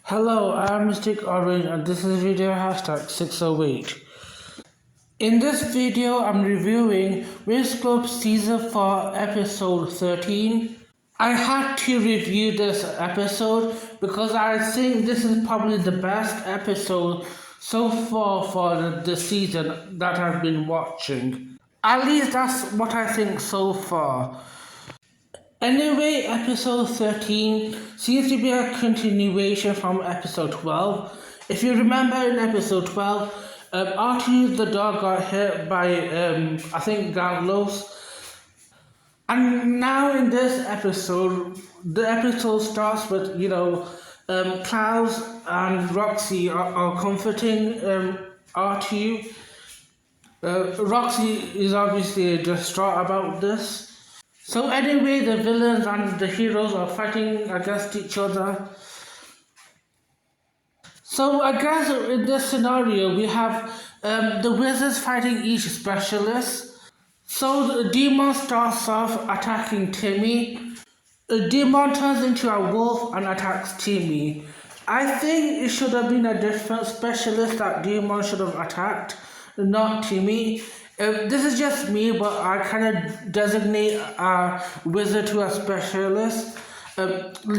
Hello, I'm Mystic Orange and this is video hashtag 608. In this video, I'm reviewing Winx Club Season 4 Episode 13. I had to review this episode because I think this is probably the best episode so far for the season that I've been watching. At least that's what I think so far. Anyway, episode 13 seems to be a continuation from episode 12. If you remember in episode 12, Archie the dog got hit by, I think, Gantlos. And now in this episode, the episode starts with, Klaus and Roxy are comforting Archie. Roxy is obviously distraught about this. So anyway, the villains and the heroes are fighting against each other. So I guess in this scenario, we have the wizards fighting each specialist. So the demon starts off attacking Timmy. The demon turns into a wolf and attacks Timmy. I think it should have been a different specialist that demon should have attacked, not Timmy. This is just me, but I kind of designate a wizard to a specialist.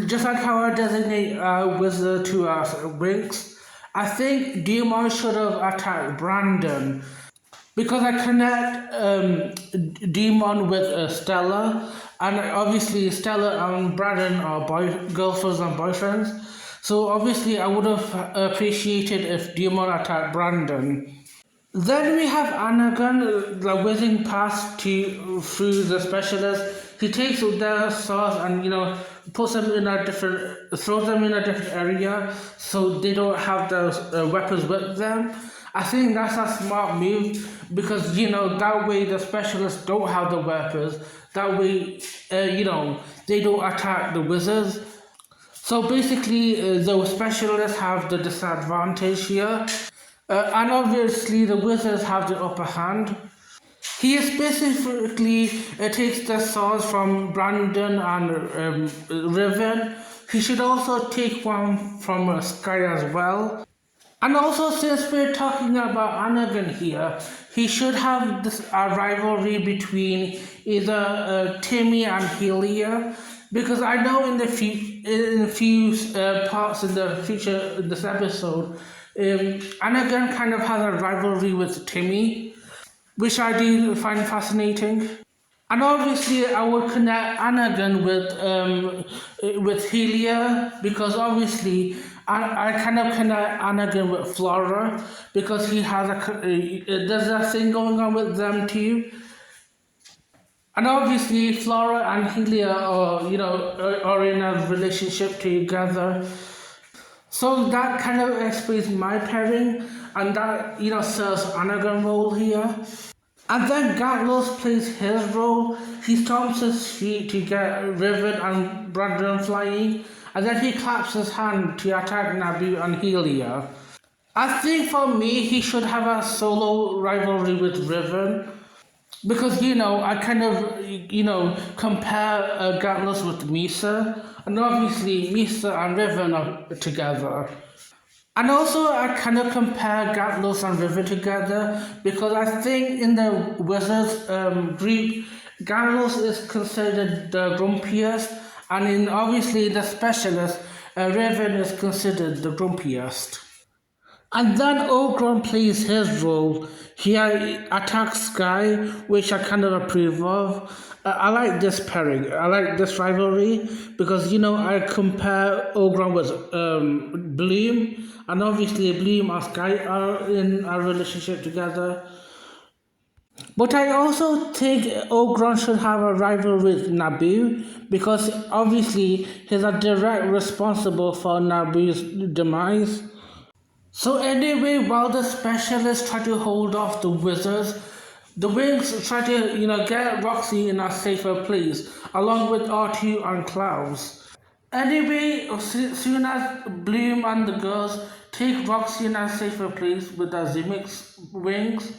Just like how I designate a wizard to a Winx. I think Demon should have attacked Brandon. Because I connect Demon with Stella. And obviously Stella and Brandon are girlfriends and boyfriends. So obviously I would have appreciated if Demon attacked Brandon. Then we have Anakin, the whizzing past through the specialist. He takes their swords and puts them in throws them in a different area so they don't have those weapons with them. I think that's a smart move because that way the specialists don't have the weapons. That way, they don't attack the wizards. So basically, the specialists have the disadvantage here. And obviously the wizards have the upper hand. He specifically takes the swords from Brandon and Riven. He should also take one from Sky as well. And also, since we're talking about Anakin here, he should have a rivalry between either Timmy and Helia. Because I know in the few parts in the future in this episode, Anakin kind of has a rivalry with Timmy, which I do find fascinating. And obviously, I would connect Anakin with Helia because obviously I kind of connect Anakin with Flora because he has there's a thing going on with them too. And obviously, Flora and Helia are in a relationship together. So that kind of explains my pairing, and that serves Anakin role here. And then Gatlos plays his role. He stomps his feet to get Riven and Brandon flying, and then he claps his hand to attack Nabu and Helia. I think for me, he should have a solo rivalry with Riven. Because, I kind of, compare Gatlos with Misa. And obviously, Misa and Riven are together. And also, I kind of compare Gatlos and Riven together. Because I think in the Wizards group, Gatlos is considered the grumpiest. And obviously, the specialist, Riven is considered the grumpiest. And then Ogron plays his role. He attacks Sky, which I kind of approve of. I like this pairing. I like this rivalry because, I compare Ogron with Bloom. And obviously Bloom and Sky are in a relationship together. But I also think Ogron should have a rival with Nabu because obviously he's a direct responsible for Nabu's demise. So anyway, while the specialists try to hold off the wizards, the Winx try to, get Roxy in a safer place, along with R2 and Klaus. Anyway, soon as Bloom and the girls take Roxy in a safer place with the Zimix wings,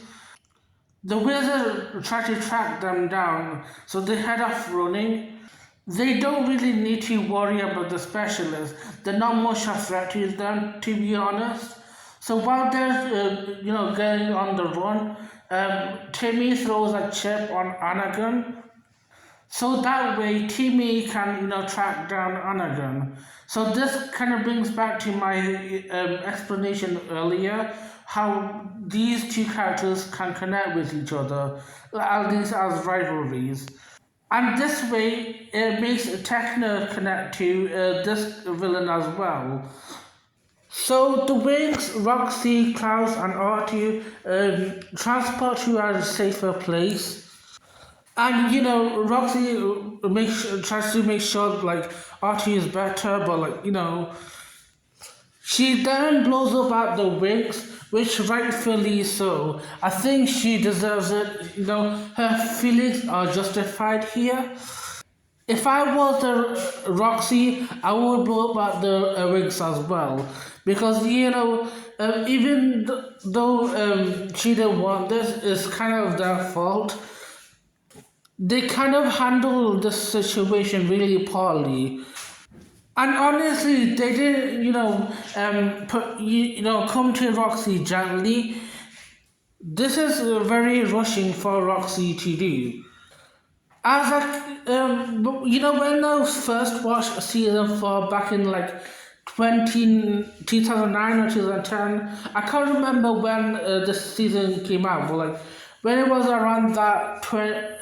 the wizards try to track them down, so they head off running. They don't really need to worry about the specialists. They're not much a threat to them, to be honest. So while they're, getting on the run, Timmy throws a chip on Anagon. So that way, Timmy can, track down Anagon. So this kind of brings back to my explanation earlier, how these two characters can connect with each other, at least as rivalries. And this way, it makes Techno connect to this villain as well. So the Winx, Roxy, Klaus, and Artie transport you at a safer place. And Roxy tries to make sure like Artie is better, but she then blows up at the Winx, which rightfully so. I think she deserves it. Her feelings are justified here. If I was the Roxy, I would blow up at the Winx as well, because even though she didn't want this, it's kind of their fault. They kind of handle the situation really poorly. And honestly, they didn't, come to Roxy gently. This is very rushing for Roxy to do. As when I first watched season 4 back in like 2009 or 2010, I can't remember when this season came out, but like when it was around that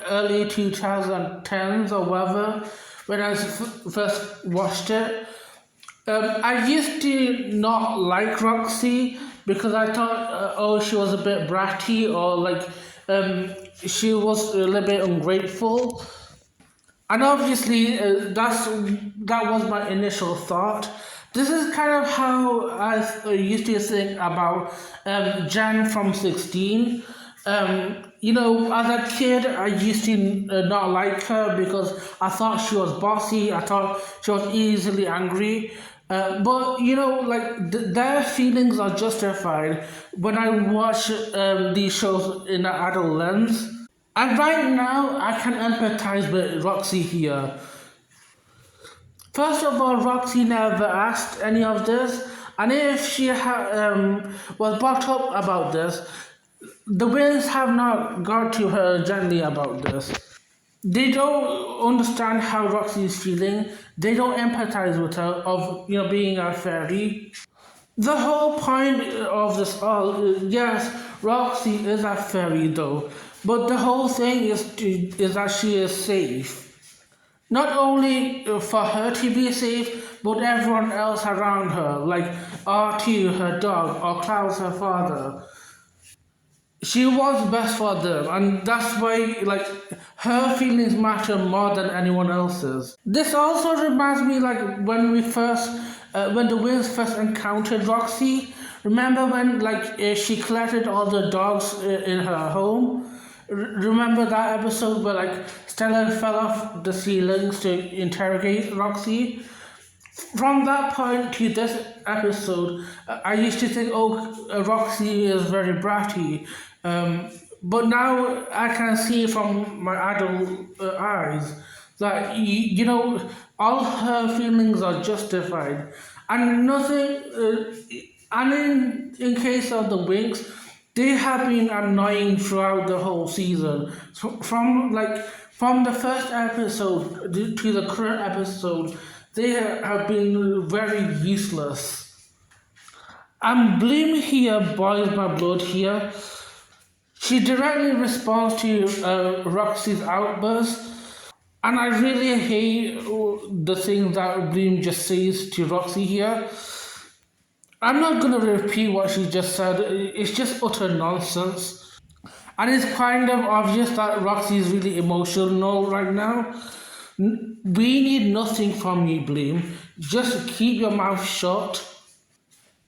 early 2010s or whatever, when I first watched it, I used to not like Roxy because I thought, she was a bit bratty, or like she was a little bit ungrateful. And obviously, that was my initial thought. This is kind of how I used to think about Jen from 16. As a kid, I used to not like her because I thought she was bossy. I thought she was easily angry. But their feelings are justified when I watch these shows in an adult lens. And right now, I can empathize with Roxy here. First of all, Roxy never asked any of this, and if she was brought up about this, the Winx have not got to her gently about this. They don't understand how Roxy is feeling. They don't empathize with her of being a fairy. The whole point of this all, yes, Roxy is a fairy though, but the whole thing is that she is safe. Not only for her to be safe, but everyone else around her, like Artie, her dog, or Klaus, her father. She wants best for them, and that's why her feelings matter more than anyone else's. This also reminds me when the Winx first encountered Roxy. Remember when she collected all the dogs in her home? Remember that episode where Stella fell off the ceilings to interrogate Roxy? From that point to this episode, I used to think, oh, Roxy is very bratty. But now I can see from my adult eyes that, all her feelings are justified. And nothing, and in case of the Winx, they have been annoying throughout the whole season. So from the first episode to the current episode, they have been very useless. And Bloom here boils my blood here. She directly responds to Roxy's outburst, and I really hate the thing that Bloom just says to Roxy here. I'm not going to repeat what she just said, it's just utter nonsense. And it's kind of obvious that Roxy is really emotional right now. We need nothing from you, Bloom. Just keep your mouth shut.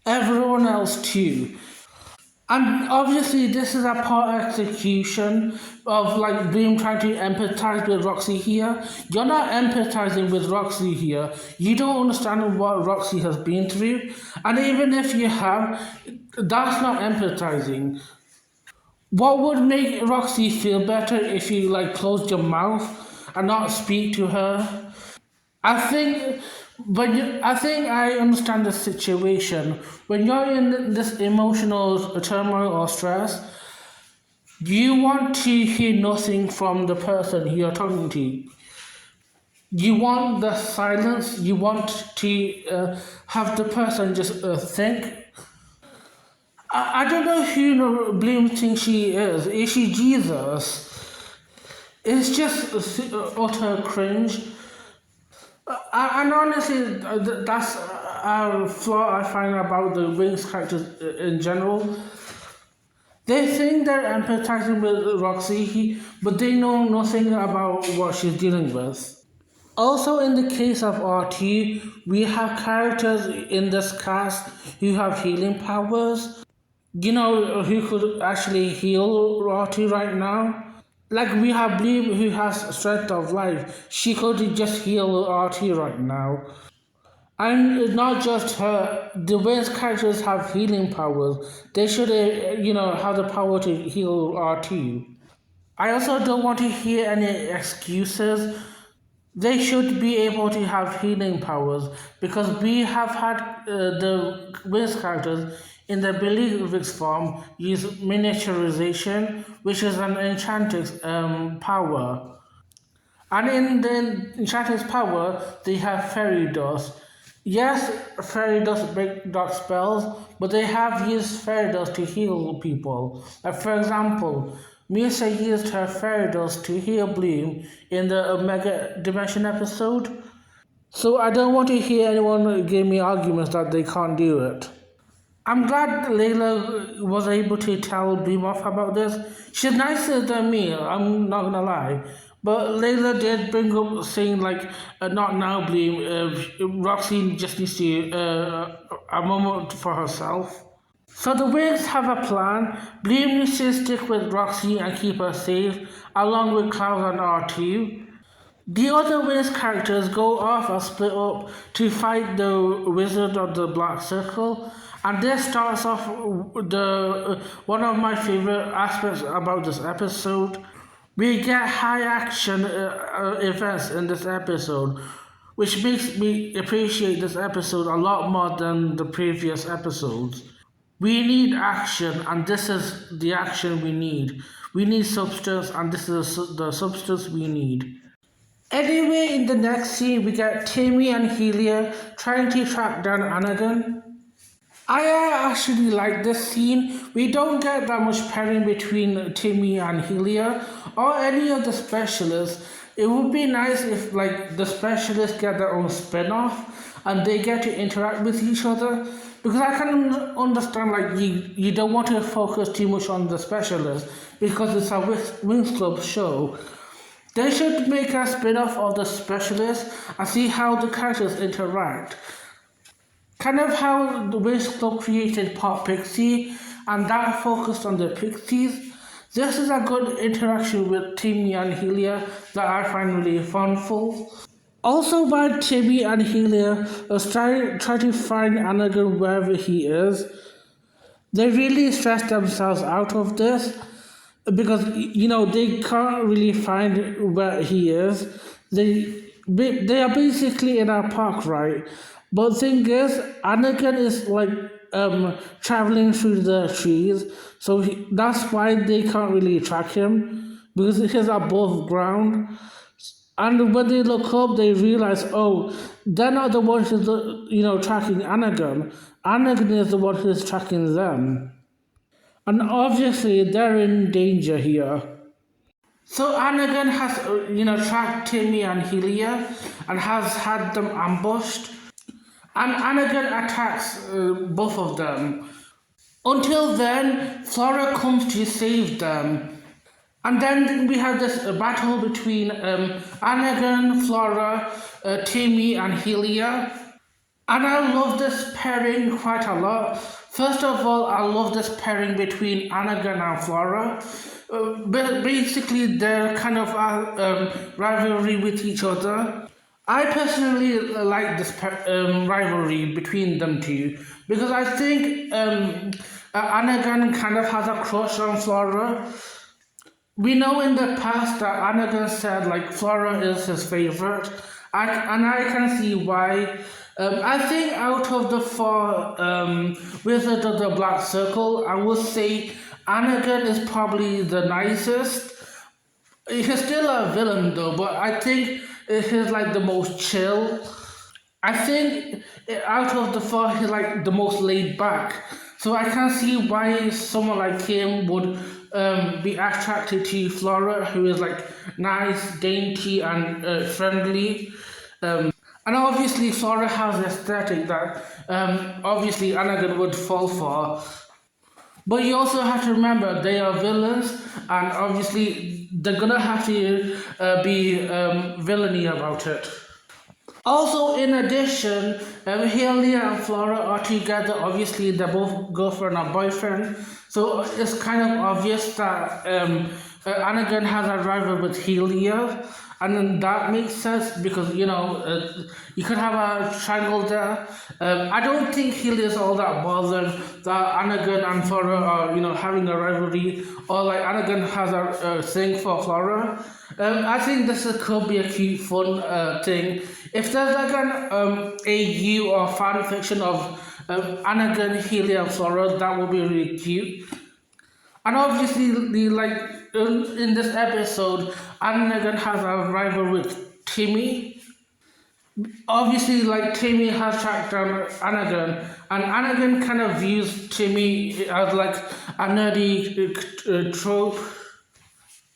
Everyone else too. And obviously, this is a poor execution of Bloom trying to empathize with Roxy here. You're not empathizing with Roxy here. You don't understand what Roxy has been through. And even if you have, that's not empathizing. What would make Roxy feel better if you closed your mouth and not speak to her? I think, I think I understand the situation. When you're in this emotional turmoil or stress, you want to hear nothing from the person you're talking to. You want the silence. You want to have the person just think. I don't know who Bloom thinks she is. Is she Jesus? It's just utter cringe. And honestly, that's a flaw I find about the Winx characters in general. They think they're empathizing with Roxy, but they know nothing about what she's dealing with. Also, in the case of RT, we have characters in this cast who have healing powers. You know, who could actually heal RT right now? Like we have Bloom who has strength of life. She could just heal RT right now. And not just her, the Winx characters have healing powers. They should, have the power to heal RT. I also don't want to hear any excuses. They should be able to have healing powers because we have had the Winx characters in the Billy Wicks form use miniaturization, which is an enchantress power. And in the enchantress power, they have fairy dust. Yes, fairy dust break dark spells, but they have used fairy dust to heal people. Like for example, Misa used her fairy dust to heal Bloom in the Omega Dimension episode. So I don't want to hear anyone give me arguments that they can't do it. I'm glad Layla was able to tell Bloom off about this. She's nicer than me, I'm not gonna lie. But Layla did bring up saying like, not now, Bloom. Roxy just needs to a moment for herself. So the Wigs have a plan. Bloom needs to stick with Roxy and keep her safe, along with Cloud and R2. The other Wiz characters go off and split up to fight the Wizard of the Black Circle, and this starts off the one of my favorite aspects about this episode. We get high action events in this episode, which makes me appreciate this episode a lot more than the previous episodes. We need action, and this is the action we need. We need substance, and this is the substance we need. Anyway, in the next scene, we get Timmy and Helia trying to track down Anagon. I actually like this scene. We don't get that much pairing between Timmy and Helia or any of the specialists. It would be nice if like the specialists get their own spin-off and they get to interact with each other. Because I can understand like you don't want to focus too much on the specialists because it's a Wings Club show. They should make a spin-off of the specialist and see how the characters interact. Kind of how the Wiz Club created Pop Pixie and that focused on the Pixies. This is a good interaction with Timmy and Helia that I find really funful. Also while Timmy and Helia try to find Anakin wherever he is, they really stress themselves out of this because they can't really find where he is. They are basically in a park, right? But the thing is, Anakin is like traveling through the trees, so that's why they can't really track him because he's above ground. And when they look up, they realize, oh, they're not the ones who's tracking Anakin. Anakin is the one who's tracking them. And obviously, they're in danger here. So Anakin has, tracked Timmy and Helia and has had them ambushed. And Anakin attacks both of them. Until then, Flora comes to save them. And then we have this battle between Anakin, Flora, Timmy, and Helia. And I love this pairing quite a lot. First of all, I love this pairing between Anakin and Flora. Basically, they're kind of a rivalry with each other. I personally like this rivalry between them two because I think Anakin kind of has a crush on Flora. We know in the past that Anakin said like Flora is his favorite, And I can see why. I think out of the four Wizards of the Black Circle, I would say Anakin is probably the nicest. He's still a villain though, but I think he's like the most chill. I think out of the four, he's like the most laid back. So I can see why someone like him would be attracted to Flora, who is like nice, dainty, and friendly. And obviously, Flora has an aesthetic that obviously Anakin would fall for. But you also have to remember they are villains, and obviously they're gonna have to be villainy about it. Also, in addition, Haley and Flora are together. Obviously, they're both girlfriend and boyfriend. So it's kind of obvious that Anakin has a rival with Helia. And then that makes sense because, you could have a triangle there. I don't think Helia is all that bothered that Anakin and Flora are, having a rivalry. Or like Anakin has a thing for Flora. I think could be a cute, fun thing. If there's like an AU or fan fiction of Anakin, Helia, and Flora, that would be really cute. And obviously, in this episode, Anakin has a rival with Timmy. Obviously, like Timmy has tracked down Anakin, and Anakin kind of views Timmy as like a nerdy trope.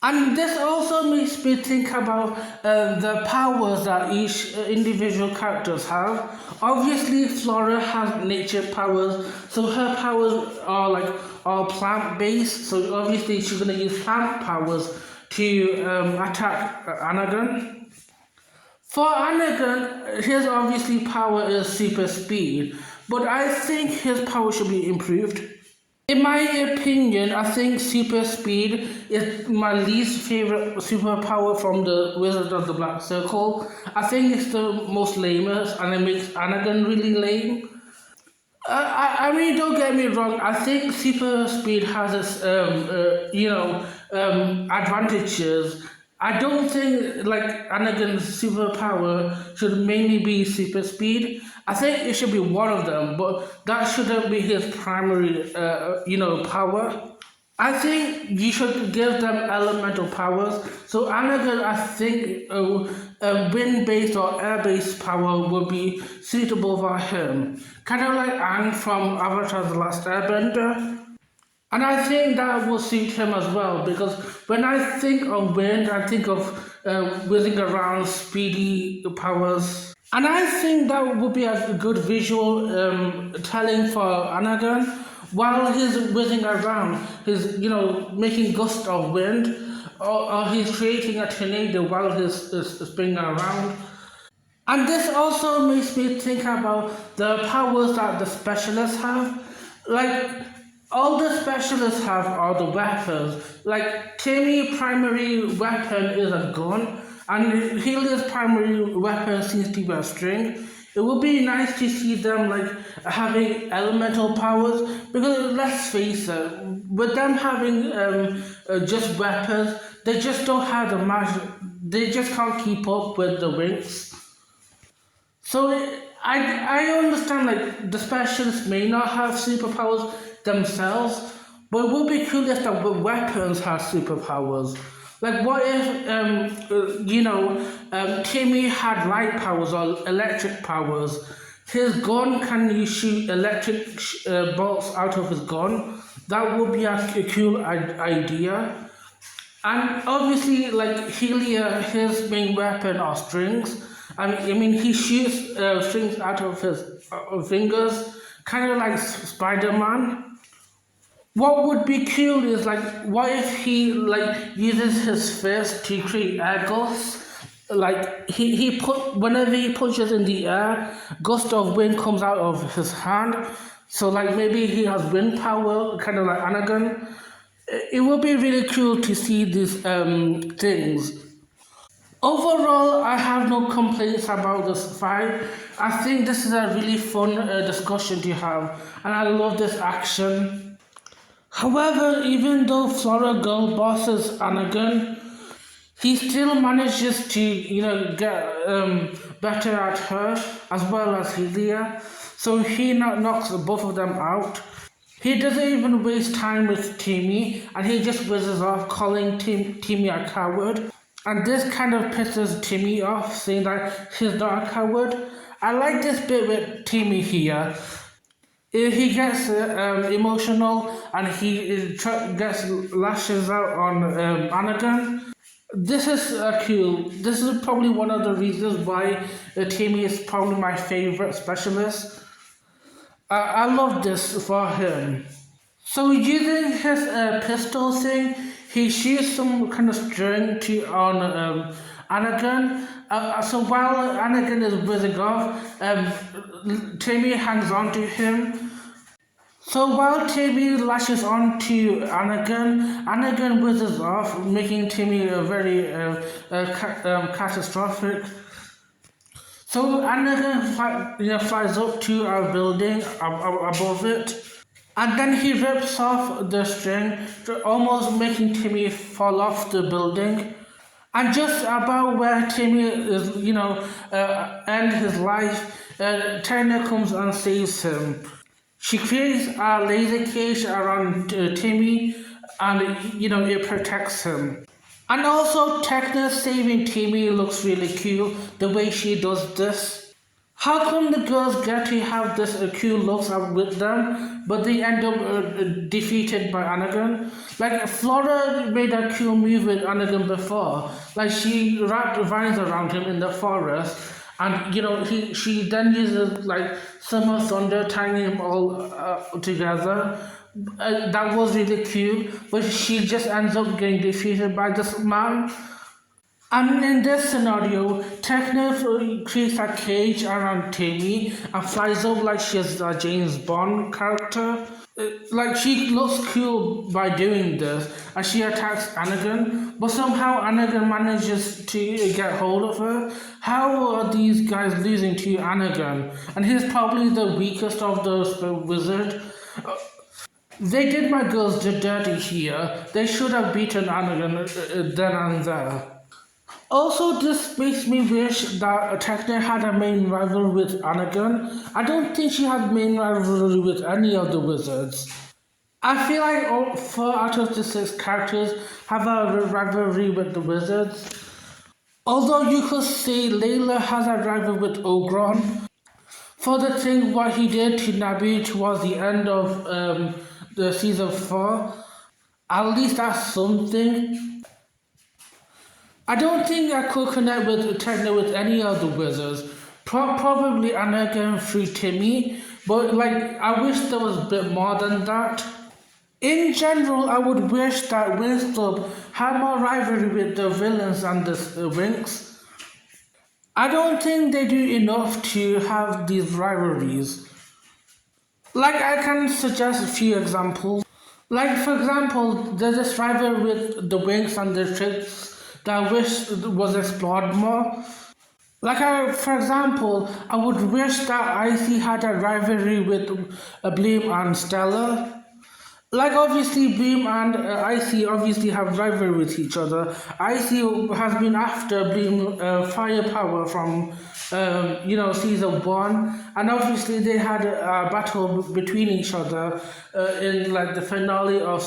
And this also makes me think about the powers that each individual characters have. Obviously, Flora has nature powers, so her powers are like all plant based. So obviously, she's gonna use plant powers to attack Anakin. For Anakin, his obviously power is super speed, but I think his power should be improved. In my opinion, I think super speed is my least favorite superpower from the Wizard of the Black Circle. I think it's the most lamest and it makes Anakin really lame. I mean, don't get me wrong. I think super speed has its, advantages. I don't think like Anakin's superpower should mainly be super speed. I think it should be one of them, but that shouldn't be his primary, power. I think you should give them elemental powers. So Anakin, I think a wind-based or air-based power would be suitable for him. Kind of like Aang from Avatar: The Last Airbender. And I think that will suit him as well because when I think of wind, I think of whizzing around, speedy powers. And I think that would be a good visual telling for Anakin. While he's whizzing around, he's making gusts of wind, or he's creating a tornado while he's spinning around. And this also makes me think about the powers that the specialists have. Like, all the specialists have are the weapons. Like, Timmy's primary weapon is a gun, and Helia's primary weapon seems to be a string. It would be nice to see them like having elemental powers because let's face it, with them having just weapons, they just don't have the magic. They just can't keep up with the Winx. So I understand like the specialists may not have superpowers themselves, but it would be cool if the weapons had superpowers. Like what if Timmy had light powers or electric powers? His gun can you shoot electric bolts out of his gun? That would be a cool idea. And obviously, like Helia, his main weapon are strings. I mean, he shoots strings out of his fingers, kind of like Spider-Man. What would be cool is like, what if he like uses his fist to create air gusts? Like he put whenever he punches in the air, gust of wind comes out of his hand. So like maybe he has wind power, kind of like Anakin. It would be really cool to see these things. Overall, I have no complaints about this fight. I think this is a really fun discussion to have, and I love this action. However, even though Flora Girl bosses Anakin, he still manages to, get better at her as well as Helia. So he knocks both of them out. He doesn't even waste time with Timmy, and he just whizzes off, calling Timmy a coward. And this kind of pisses Timmy off, saying that he's not a coward. I like this bit with Timmy here. He gets emotional and he gets lashes out on Anakin. This is cool. This is probably one of the reasons why Timmy is probably my favorite specialist. I love this for him. So using his pistol thing, he shoots some kind of string on Anakin. So while Anakin is whizzing off, Timmy hangs on to him. So while Timmy lashes onto Anakin, Anakin whizzes off, making Timmy very catastrophic. So Anakin flies up to our building above it, and then he rips off the string, almost making Timmy fall off the building. And just about where Timmy is, end his life, Turner comes and saves him. She creates a laser cage around Timmy, and it protects him. And also, Techna saving Timmy looks really cool, the way she does this. How come the girls get to have this cool looks with them, but they end up defeated by Anakin? Like, Flora made a cool move with Anakin before. Like, she wrapped vines around him in the forest, and she then uses like summer thunder tying him all together. That was really cute, but she just ends up getting defeated by this man. And in this scenario, Techna creates a cage around Timmy and flies up like she's a James Bond character. Like, she looks cool by doing this, and she attacks Anakin, but somehow Anakin manages to get hold of her. How are these guys losing to Anakin? And he's probably the weakest of those wizards. They did my girls dirty here. They should have beaten Anakin then and there. Also, this makes me wish that Techna had a main rival with Anakin. I don't think she had main rivalry with any of the wizards. I feel like all 4 out of the 6 characters have a rivalry with the wizards. Although you could say Layla has a rival with Ogron for the thing what he did to Nabi towards the end of the season 4. At least that's something. I don't think I could connect with Techna with any of the wizards. Probably Anakin through Timmy, but I wish there was a bit more than that. In general, I would wish that Winx Club had more rivalry with the villains and the Winx. I don't think they do enough to have these rivalries. I can suggest a few examples. For example, there's this rivalry with the Winx and the Tricks that I wish was explored more. For example, I would wish that Icy had a rivalry with Bloom and Stella. Obviously, Bloom and Icy obviously have rivalry with each other. Icy has been after Bloom firepower from, season 1. And obviously, they had a battle between each other in, the finale of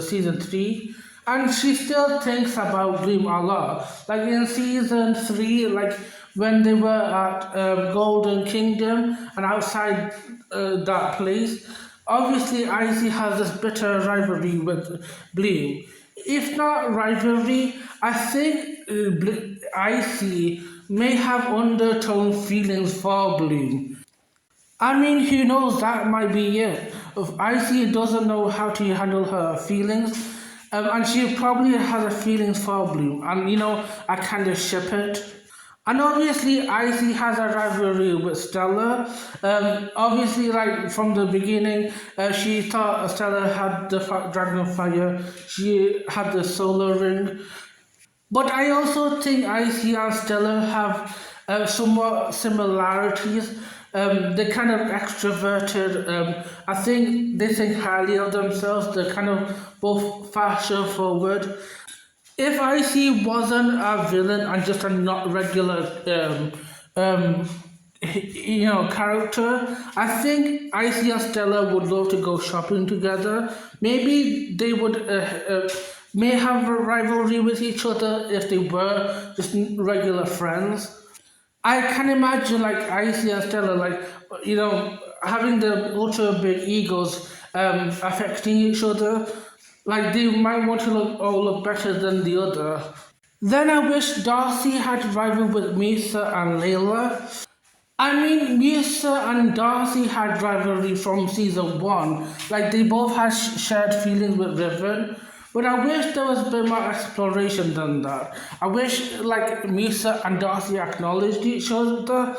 season 3. And she still thinks about Bloom a lot. In season 3, when they were at Golden Kingdom and outside that place, obviously Icy has this bitter rivalry with Bloom. If not rivalry, I think Icy may have undertone feelings for Bloom. I mean, who knows, that might be it. If Icy doesn't know how to handle her feelings, and she probably has a feelings for Bloom, and I kind of ship it. And obviously, Icy has a rivalry with Stella. Obviously, from the beginning, she thought Stella had the Dragon Fire, she had the Solar Ring. But I also think Icy and Stella have somewhat similarities. They're kind of extroverted. I think they think highly of themselves. They're kind of both fashion forward. If IC wasn't a villain and just a not regular um, character, I think IC and Stella would love to go shopping together. Maybe they would may have a rivalry with each other if they were just regular friends. I can imagine like Icy and Stella, like having the ultra big egos affecting each other. Like they might want to look better than the other. Then I wish Darcy had rivaled with Misa and Layla. I mean, Misa and Darcy had rivalry from season one. Like they both had shared feelings with Riven. But I wish there was a bit more exploration than that. I wish like Misa and Darcy acknowledged each other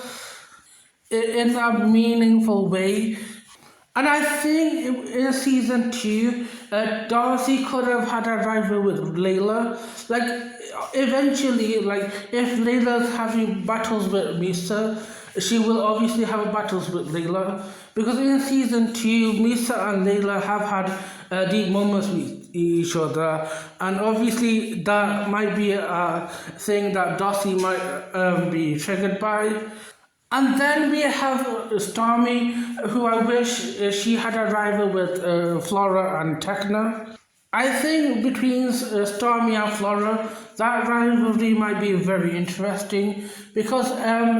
in a meaningful way. And I think in season two, Darcy could have had a rival with Layla. Like, eventually, like, if Layla's having battles with Misa, she will obviously have battles with Layla. Because in season two, Misa and Layla have had deep moments with each other. And obviously, that might be a thing that Darcy might be triggered by. And then we have Stormy, who I wish she had a rival with Flora and Techna. I think between Stormy and Flora, that rivalry might be very interesting because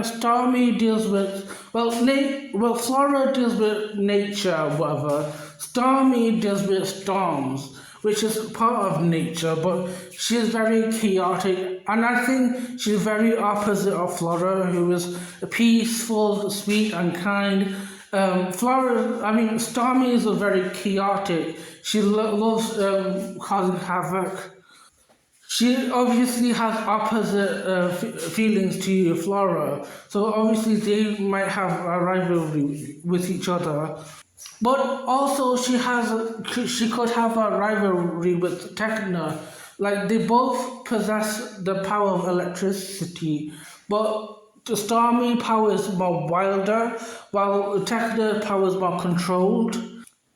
Stormy deals with Flora deals with nature, whatever. Stormy deals with storms, which is part of nature, but she's very chaotic, and I think she's very opposite of Flora, who is peaceful, sweet, and kind. Stormy is very chaotic. She loves causing havoc. She obviously has opposite feelings to Flora, so obviously they might have a rivalry with each other. But also she could have a rivalry with Techna. Like they both possess the power of electricity, but the Stormy power is more wilder, while Techna power is more controlled.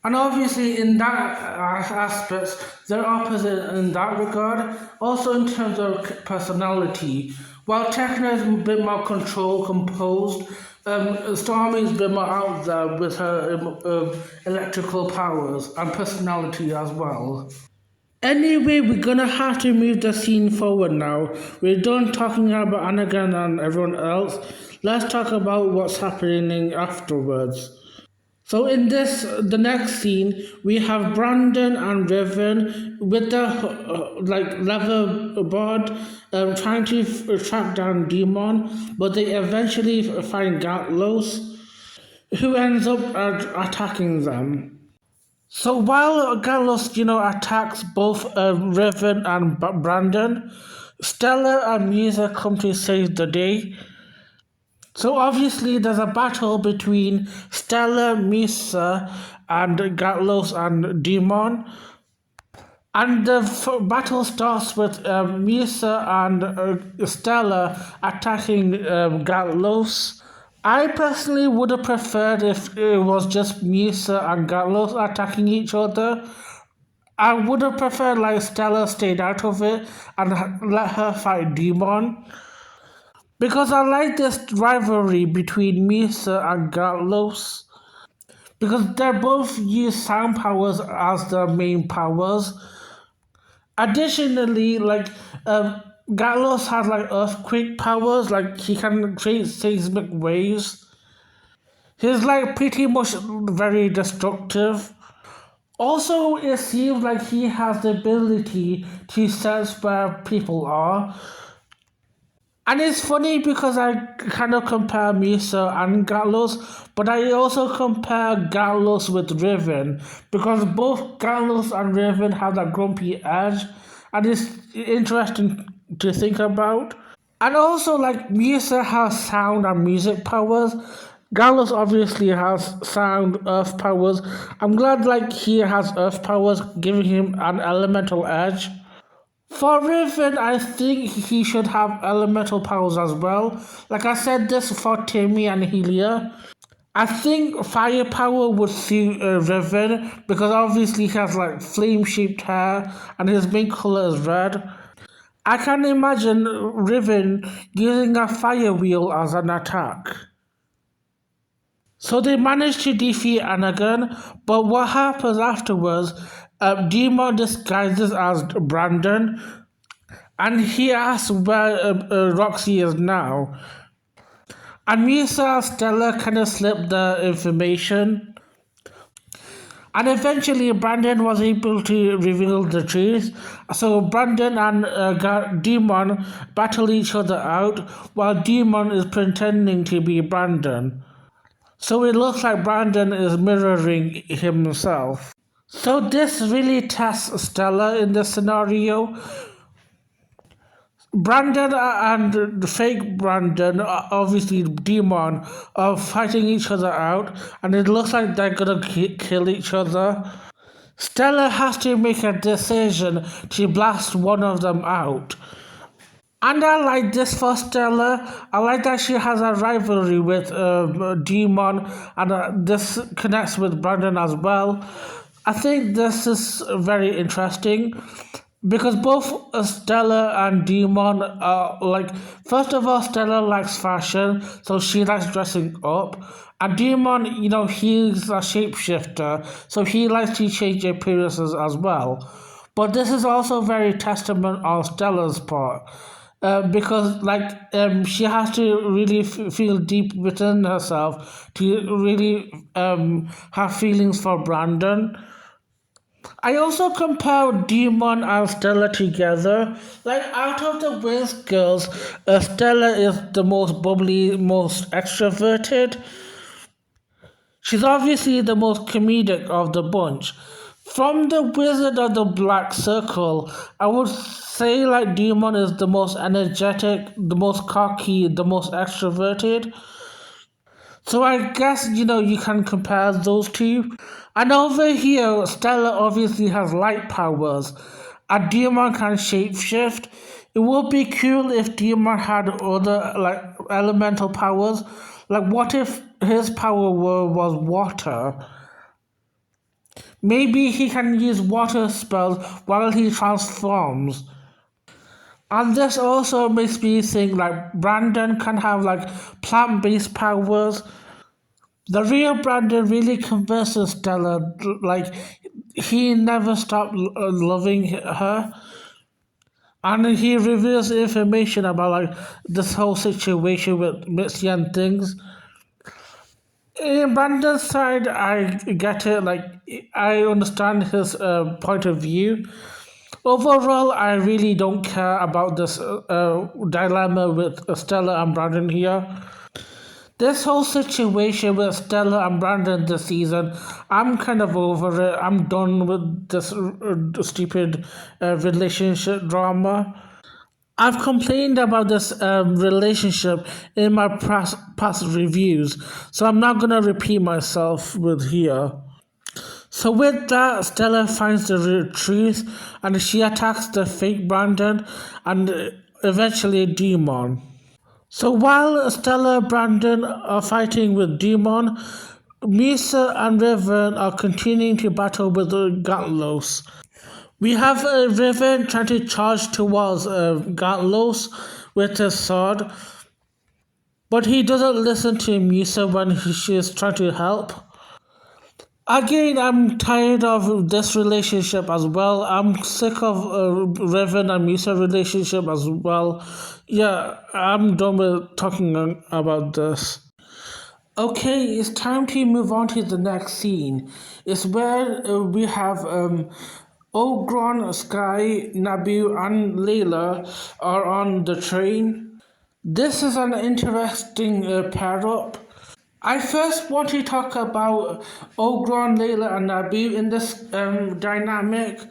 And obviously, in that aspect, they're opposite in that regard. Also, in terms of personality, while Techno is a bit more controlled, composed, Stormy is a bit more out there with her electrical powers and personality as well. Anyway, we're gonna have to move the scene forward now. We're done talking about Anakin and everyone else. Let's talk about what's happening afterwards. So in the next scene, we have Brandon and Riven with the leather board, trying to track down Demon, but they eventually find Gatlos, who ends up attacking them. So while Gatlos, attacks both Riven and Brandon, Stella and Musa come to save the day. So obviously there's a battle between Stella, Misa, and Gatlos and Demon. And the battle starts with Misa and Stella attacking Gatlos. I personally would have preferred if it was just Misa and Gatlos attacking each other. I would have preferred like Stella stayed out of it and let her fight Demon. Because I like this rivalry between Misa and Gatlos. Because they both use sound powers as their main powers. Additionally, Gatlos has like earthquake powers, like he can create seismic waves. He's like pretty much very destructive. Also, it seems like he has the ability to sense where people are. And it's funny because I kind of compare Misa and Gatlos, but I also compare Gatlos with Riven because both Gatlos and Riven have that grumpy edge, and it's interesting to think about. And also, like Misa has sound and music powers. Gatlos obviously has sound, earth powers. I'm glad like he has earth powers, giving him an elemental edge. For Riven, I think he should have elemental powers as well. Like I said this for Timmy and Helia. I think fire power would suit Riven because obviously he has like flame shaped hair and his main color is red. I can imagine Riven using a fire wheel as an attack. So they manage to defeat Anakin, but what happens afterwards? Demon disguises as Brandon, and he asks where Roxy is now. And Misa and Stella kind of slip the information. And eventually, Brandon was able to reveal the truth. So Brandon and Demon battle each other out, while Demon is pretending to be Brandon. So it looks like Brandon is mirroring himself. So this really tests Stella in this scenario. Brandon and the fake Brandon, obviously Demon, are fighting each other out, and it looks like they're gonna kill each other. Stella has to make a decision to blast one of them out. And I like this for Stella. I like that she has a rivalry with Demon, and this connects with Brandon as well. I think this is very interesting because both Stella and Demon are like, first of all, Stella likes fashion, so she likes dressing up. And Demon, he's a shapeshifter, so he likes to change appearances as well. But this is also very testament on Stella's part. Because she has to really feel deep within herself to really have feelings for Brandon. I also compare Demon and Stella together. Like, out of the Winx girls, Stella is the most bubbly, most extroverted. She's obviously the most comedic of the bunch. From the Wizard of the Black Circle, I would say like Demon is the most energetic, the most cocky, the most extroverted. So I guess, you can compare those two. And over here, Stella obviously has light powers. And Demon can shapeshift. It would be cool if Demon had other like elemental powers. Like what if his power was water? Maybe he can use water spells while he transforms. And this also makes me think like Brandon can have like plant-based powers. The real Brandon really convinces Stella, like he never stopped loving her, and he reveals information about like this whole situation with Mitzi and things. In Brandon's side, I get it. Like I understand his point of view. Overall, I really don't care about this dilemma with Stella and Brandon here. This whole situation with Stella and Brandon this season, I'm kind of over it. I'm done with this stupid relationship drama. I've complained about this relationship in my past reviews, so I'm not gonna repeat myself with here. So with that, Stella finds the truth and she attacks the fake Brandon and eventually Demon. So while Stella and Brandon are fighting with Demon, Misa and Riven are continuing to battle with Gatlos. We have Riven trying to charge towards Gatlos with his sword, but he doesn't listen to Misa when she is trying to help. Again, I'm tired of this relationship as well. I'm sick of Riven and Misa relationship as well. Yeah, I'm done with talking about this. Okay, it's time to move on to the next scene. It's where we have Ogron, Sky, Nabu, and Layla are on the train. This is an interesting pair up. I first want to talk about Ogron, Layla, and Nabu in this dynamic.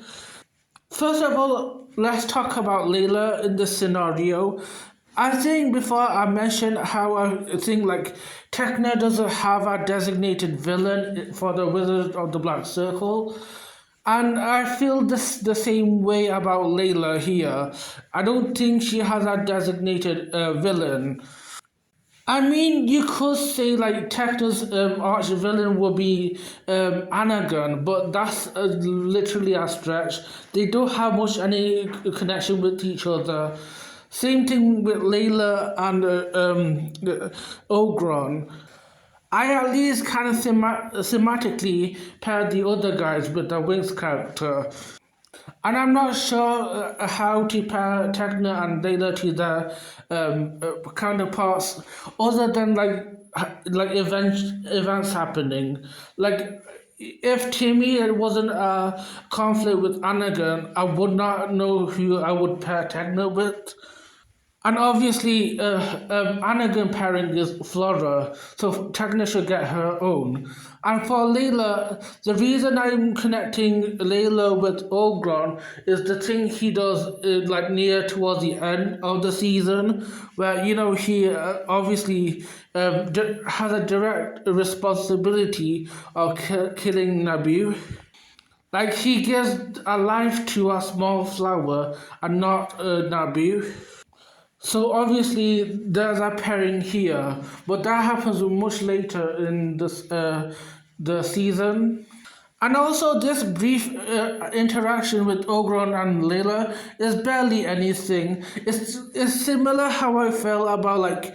First of all, let's talk about Layla in this scenario. I think before I mentioned how I think like Tekna doesn't have a designated villain for the Wizard of the Black Circle. And I feel this the same way about Layla here. I don't think she has a designated villain. I mean, you could say like Techno's arch villain would be Anagon, but that's literally a stretch. They don't have much any connection with each other. Same thing with Layla and Ogron. I at least kind of thematically paired the other guys with the Winx character. And I'm not sure how to pair Techno and Layla to their counterparts, other than like events happening. Like if Timmy wasn't a conflict with Anakin, I would not know who I would pair Techno with. And obviously, Anakin pairing is Flora, so Techno should get her own. And for Layla, the reason I'm connecting Layla with Ogron is the thing he does like near towards the end of the season, where he obviously has a direct responsibility of killing Naboo. Like he gives a life to a small flower and not Naboo. So obviously there's a pairing here, but that happens much later in the season. And also this brief interaction with Ogron and Layla is barely anything. It's similar how I felt about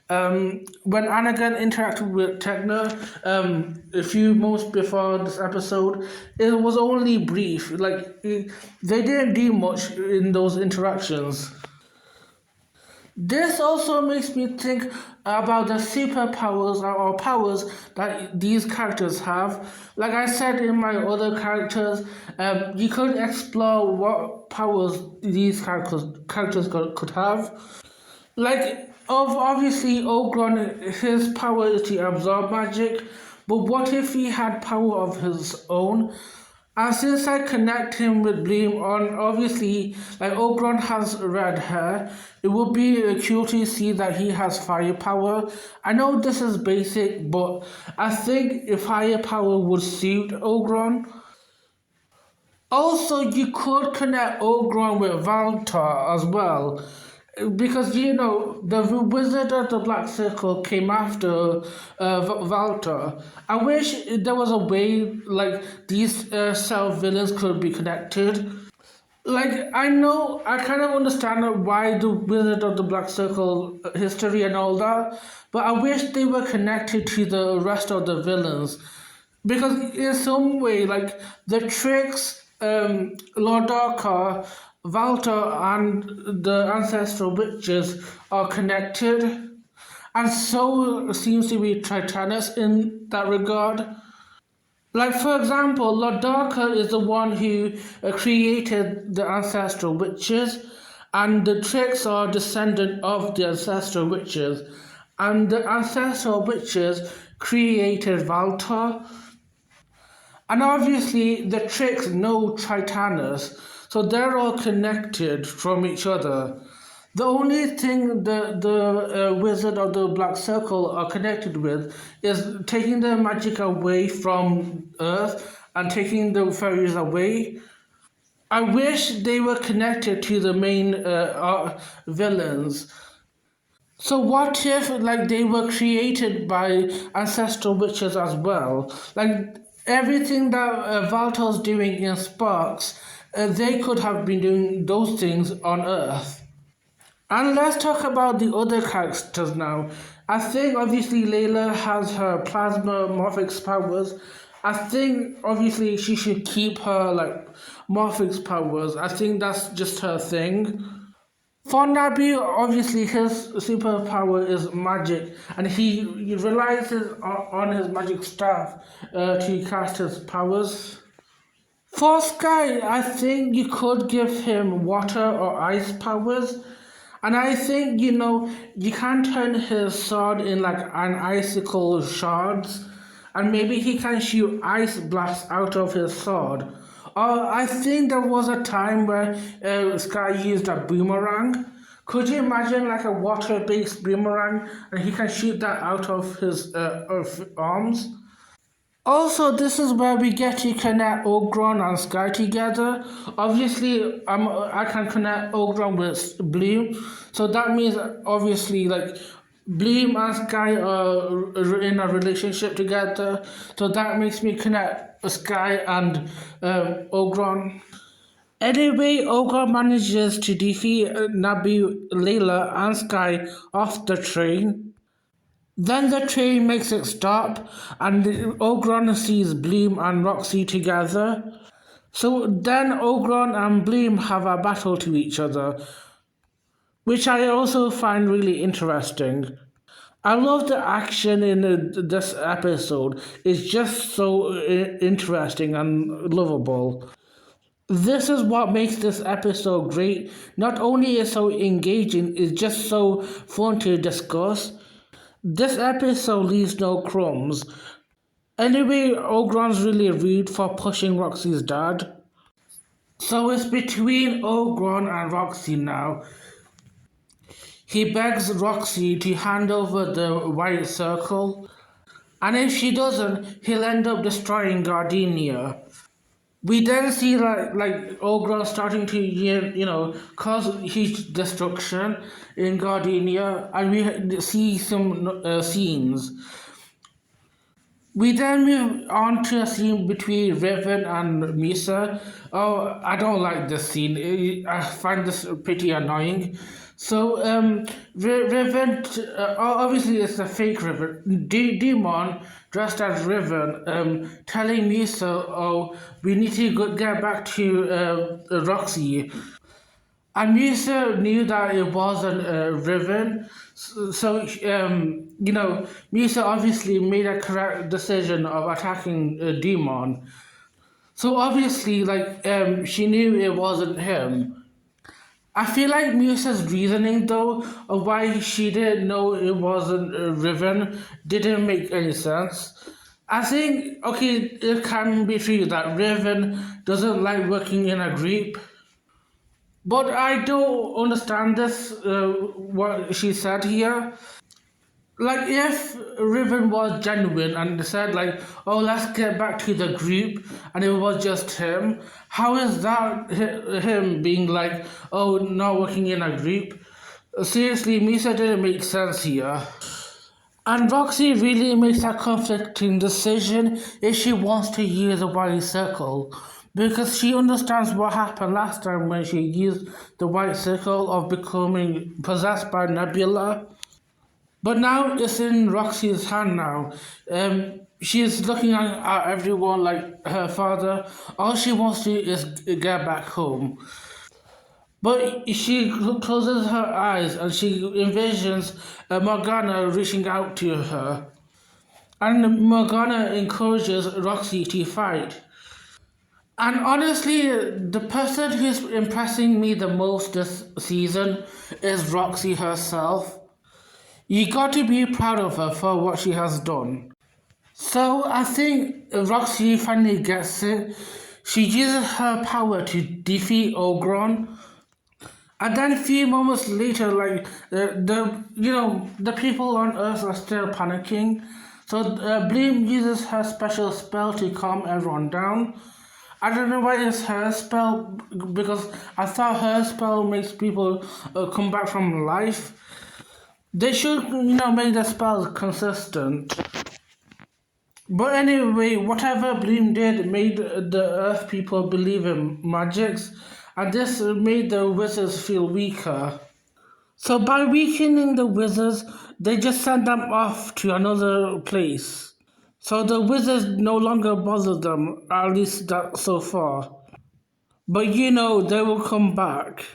when Anakin interacted with Techno a few months before this episode. It was only brief. They didn't do much in those interactions. This also makes me think about the superpowers or powers that these characters have. Like I said in my other characters, you could explore what powers these characters could have. Like, obviously, Ogron, his power is to absorb magic, but what if he had power of his own? And since I connect him with Bloom on, obviously, like Ogron has red hair, it would be cool to see that he has firepower. I know this is basic, but I think if firepower would suit Ogron. Also, you could connect Ogron with Valtar as well. Because the Wizard of the Black Circle came after Valtar. I wish there was a way like these self villains could be connected. Like I know, I kind of understand why the Wizard of the Black Circle history and all that, but I wish they were connected to the rest of the villains, because in some way, like the tricks, Lord Darkar, Valter, and the ancestral witches are connected, and so seems to be Tritanus in that regard. Like, for example, Lord Darker is the one who created the ancestral witches, and the tricks are descendant of the ancestral witches. And the ancestral witches created Valtar, and obviously the tricks know Tritanus, so they're all connected from each other. The only thing the Wizard of the Black Circle are connected with is taking the magic away from Earth and taking the fairies away. I wish they were connected to the main villains. So what if they were created by ancestral witches as well? Like everything that Valtor's doing in Sparks, they could have been doing those things on Earth. And let's talk about the other characters now. I think obviously Layla has her plasma morphics powers. I think obviously she should keep her morphics powers. I think that's just her thing. For Nabi, obviously his superpower is magic, and he relies on his magic staff to cast his powers. For Sky, I think you could give him water or ice powers. And I think, you can turn his sword in an icicle shards, and maybe he can shoot ice blasts out of his sword. Or I think there was a time where Sky used a boomerang. Could you imagine a water-based boomerang, and he can shoot that out of his arms? Also, this is where we get to connect Ogron and Sky together. Obviously, I can connect Ogron with Blue, so that means obviously Bloom and Sky are in a relationship together, so that makes me connect Sky and Ogron. Anyway, Ogron manages to defeat Nabi, Layla, and Sky off the train. Then the train makes it stop, and Ogron sees Bloom and Roxy together. So then Ogron and Bloom have a battle to each other, which I also find really interesting. I love the action in this episode. It's just so interesting and lovable. This is what makes this episode great. Not only is it so engaging, it's just so fun to discuss. This episode leaves no crumbs. Anyway, Ogron's really rude for pushing Roxy's dad. So it's between Ogron and Roxy now. He begs Roxy to hand over the white circle, and if she doesn't, he'll end up destroying Gardenia. We then see Ogron starting to cause huge destruction in Gardenia, and we see some scenes. We then move on to a scene between Riven and Misa. Oh, I don't like this scene. I find this pretty annoying. So, Riven, obviously it's a fake Riven. Demon dressed as Riven, telling Misa, oh, we need to get back to Roxy. And Musa knew that it wasn't Riven, so Musa obviously made a correct decision of attacking Demon. So obviously, she knew it wasn't him. I feel like Musa's reasoning, though, of why she didn't know it wasn't Riven didn't make any sense. I think, okay, it can be true that Riven doesn't like working in a group, but I don't understand this, what she said here. Like, if Riven was genuine and said, like, oh, let's get back to the group, and it was just him, how is that him being like, oh, not working in a group? Seriously, Misa didn't make sense here. And Roxy really makes a conflicting decision if she wants to use a white circle. Because she understands what happened last time when she used the white circle of becoming possessed by Nebula. But now it's in Roxy's hand now. She's looking at everyone like her father. All she wants to do is get back home. But she closes her eyes and she envisions Morgana reaching out to her. And Morgana encourages Roxy to fight. And honestly, the person who's impressing me the most this season is Roxy herself. You got to be proud of her for what she has done. So I think Roxy finally gets it. She uses her power to defeat Ogron. And then a few moments later, the people on Earth are still panicking. So Bloom uses her special spell to calm everyone down. I don't know why it's her spell, because I thought her spell makes people come back from life. They should, make the spells consistent. But anyway, whatever Bloom did made the Earth people believe in magics, and this made the wizards feel weaker. So by weakening the wizards, they just sent them off to another place. So the wizards no longer bother them, at least that so far. But they will come back.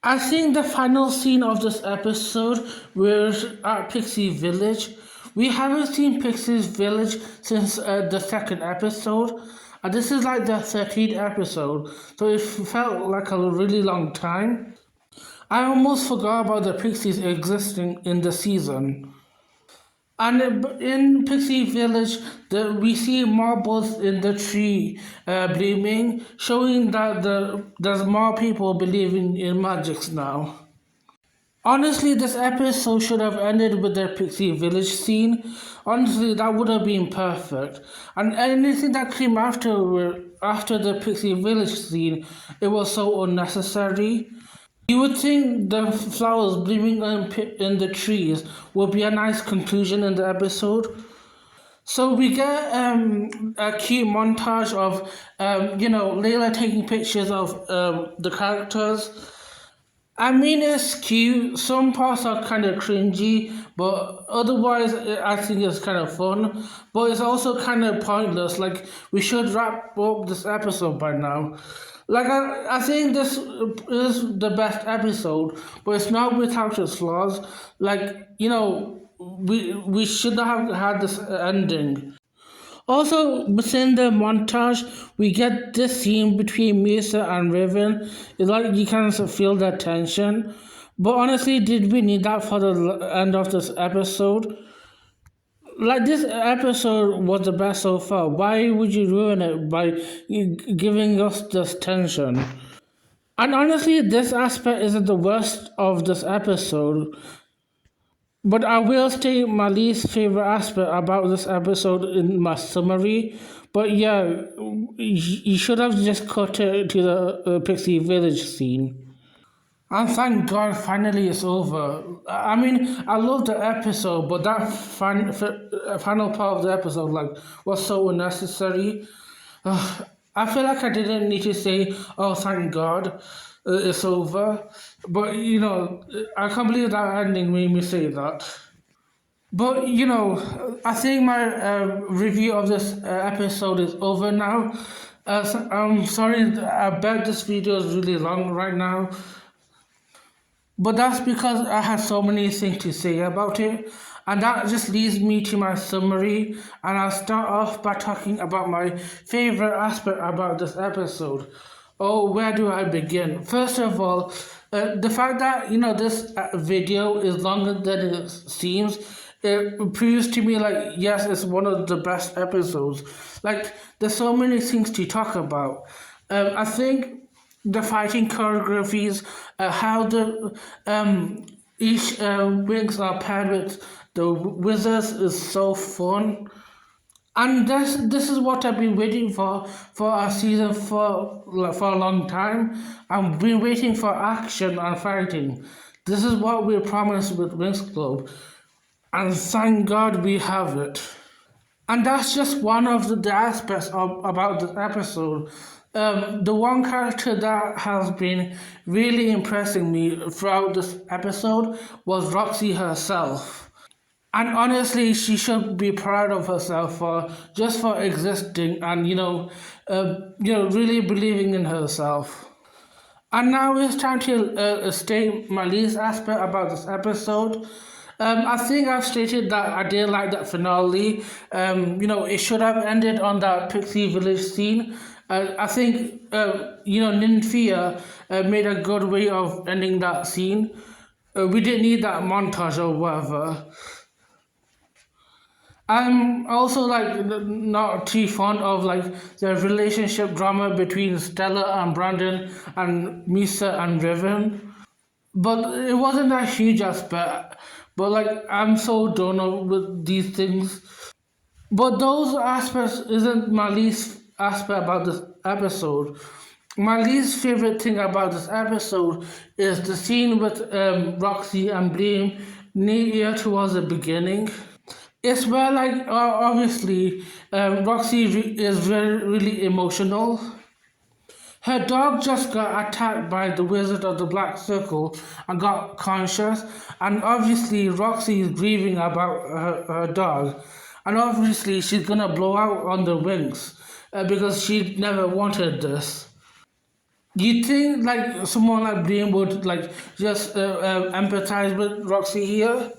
I think the final scene of this episode was at Pixie Village. We haven't seen Pixie's Village since the second episode, and this is like the 13th episode, so it felt like a really long time. I almost forgot about the Pixies existing in the season. And in Pixie Village, we see marbles in the tree blooming, showing that there's more people believing in magics now. Honestly, this episode should have ended with the Pixie Village scene. Honestly, that would have been perfect. And anything that came after the Pixie Village scene, it was so unnecessary. You would think the flowers blooming in the trees would be a nice conclusion in the episode. So we get a cute montage of, Layla taking pictures of the characters. I mean, it's cute. Some parts are kind of cringy, but otherwise, I think it's kind of fun. But it's also kind of pointless. Like, we should wrap up this episode by now. Like, I think this is the best episode, but it's not without its flaws. Like, we should have had this ending. Also, within the montage, we get this scene between Misa and Raven. It's like you can feel the tension. But honestly, did we need that for the end of this episode? Like, this episode was the best so far. Why would you ruin it by giving us this tension? And honestly, this aspect isn't the worst of this episode. But I will state my least favorite aspect about this episode in my summary. But yeah, you should have just cut it to the Pixie Village scene. And thank God, finally it's over. I mean, I love the episode, but that final part of the episode, like, was so unnecessary. I feel like I didn't need to say, "Oh, thank God, it's over." But I can't believe that ending made me say that. But I think my review of this episode is over now. I'm sorry, I bet this video is really long right now. But that's because I have so many things to say about it. And that just leads me to my summary. And I'll start off by talking about my favorite aspect about this episode. Oh, where do I begin? First of all, the fact that this video is longer than it seems, it proves to me like yes, it's one of the best episodes. Like there's so many things to talk about. I think the fighting choreographies, how the each wings are paired with the wizards is so fun. And this is what I've been waiting for a season for a long time. I've been waiting for action and fighting. This is what we promised with Winx Club, and thank God we have it. And that's just one of the aspects about this episode. The one character that has been really impressing me throughout this episode was Roxy herself. And honestly, she should be proud of herself for existing and really believing in herself. And now it's time to state my least aspect about this episode. I think I've stated that I didn't like that finale. It should have ended on that Pixie Village scene. I think Nymphia made a good way of ending that scene. We didn't need that montage or whatever. I'm also like not too fond of like the relationship drama between Stella and Brandon and Misa and Riven. But it wasn't a huge aspect. But like I'm so done with these things. But those aspects isn't my least aspect about this episode. My least favorite thing about this episode is the scene with Roxy and Bloom near towards the beginning. It's where, like, obviously, Roxy is really emotional. Her dog just got attacked by the Wizard of the Black Circle and got conscious, and obviously, Roxy is grieving about her dog, and obviously, she's gonna blow out on the Winx because she never wanted this. You think like someone like Brian would like just empathize with Roxy here?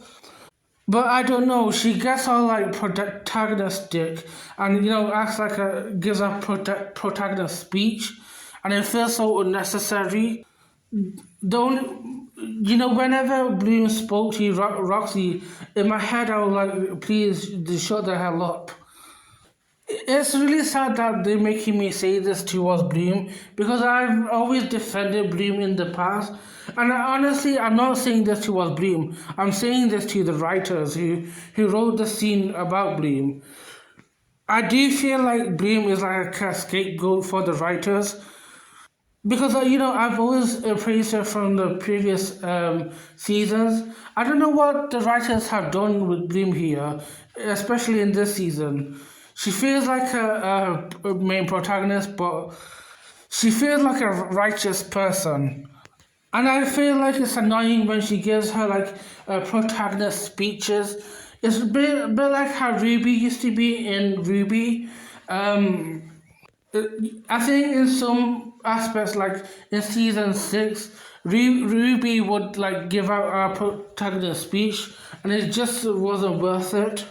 But I don't know. She gets all like protagonistic, and acts like a gives a protagonist speech, and it feels so unnecessary. Don't whenever Bloom spoke to Roxy, in my head I was like, please just shut the hell up. It's really sad that they're making me say this towards Bloom because I've always defended Bloom in the past. And honestly, I'm not saying this towards Bloom. I'm saying this to the writers who wrote the scene about Bloom. I do feel like Bloom is like a scapegoat for the writers. because I've always praised her from the previous seasons. I don't know what the writers have done with Bloom here, especially in this season. She feels like a main protagonist, but she feels like a righteous person. And I feel like it's annoying when she gives her like protagonist speeches. It's a bit like how Ruby used to be in Ruby. Um, I think in some aspects, like in season 6, Ruby would like give out a protagonist speech, and it just wasn't worth it.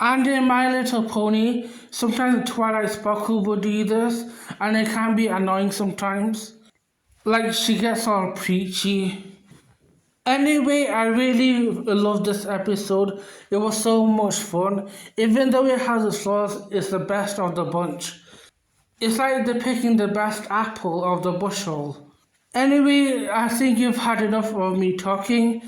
And in My Little Pony, sometimes Twilight Sparkle would do this, and it can be annoying sometimes. Like she gets all preachy. Anyway, I really love this episode. It was so much fun. Even though it has its flaws, it's the best of the bunch. It's like they're picking the best apple of the bushel. Anyway, I think you've had enough of me talking.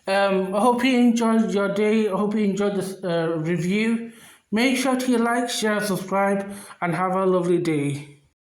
I hope you enjoyed your day. I hope you enjoyed this review. Make sure to like, share, subscribe, and have a lovely day.